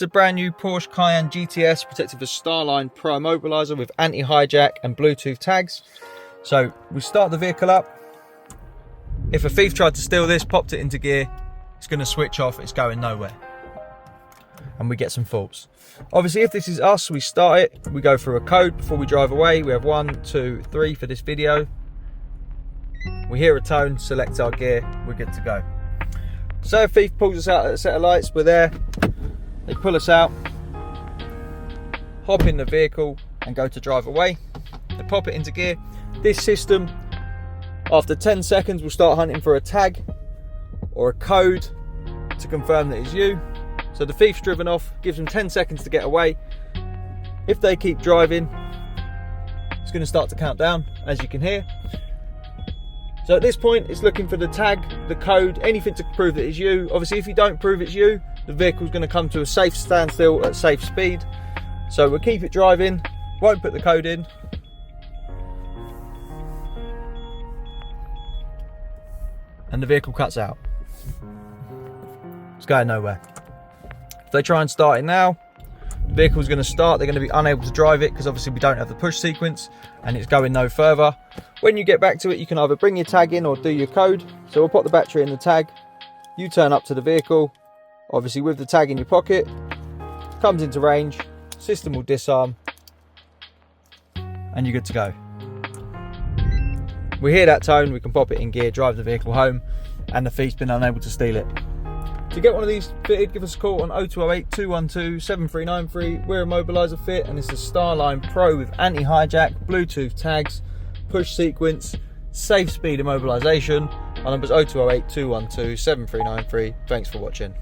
It's a brand new Porsche Cayenne GTS protected with StarLine Pro Immobiliser with Anti-Hijack and Bluetooth tags. So we start the vehicle up. If a thief tried to steal this, popped it into gear, it's going to switch off, it's going nowhere. And we get some faults. Obviously, if this is us, we start it, we go through a code before we drive away. We have 1, 2, 3 for this video. We hear a tone, select our gear, we're good to go. So if a thief pulls us out at a set of lights, we're there. They pull us out, hop in the vehicle and go to drive away. They pop it into gear. This system, after 10 seconds, will start hunting for a tag or a code to confirm that it's you. So the thief's driven off, gives them 10 seconds to get away. If they keep driving, it's going to start to count down, as you can hear. So at this point, it's looking for the tag, the code, anything to prove that it's you. Obviously, if you don't prove it's you, the vehicle's going to come to a safe standstill at safe speed. So we'll keep it driving, won't put the code in. And the vehicle cuts out. It's going nowhere. If they try and start it now, the vehicle's going to start. They're going to be unable to drive it because obviously we don't have the push sequence and it's going no further. When you get back to it, you can either bring your tag in or do your code. So we'll put the battery in the tag. You turn up to the vehicle, obviously with the tag in your pocket, comes into range, system will disarm, and you're good to go. We hear that tone, we can pop it in gear, drive the vehicle home, and the thief's been unable to steal it. To get one of these fitted, give us a call on 0208 212 7393. We're Immobiliser Fit, and it's a StarLine Pro with Anti-Hijack, Bluetooth tags, push sequence, safe speed immobilisation. Our number's 0208 212 7393. Thanks for watching.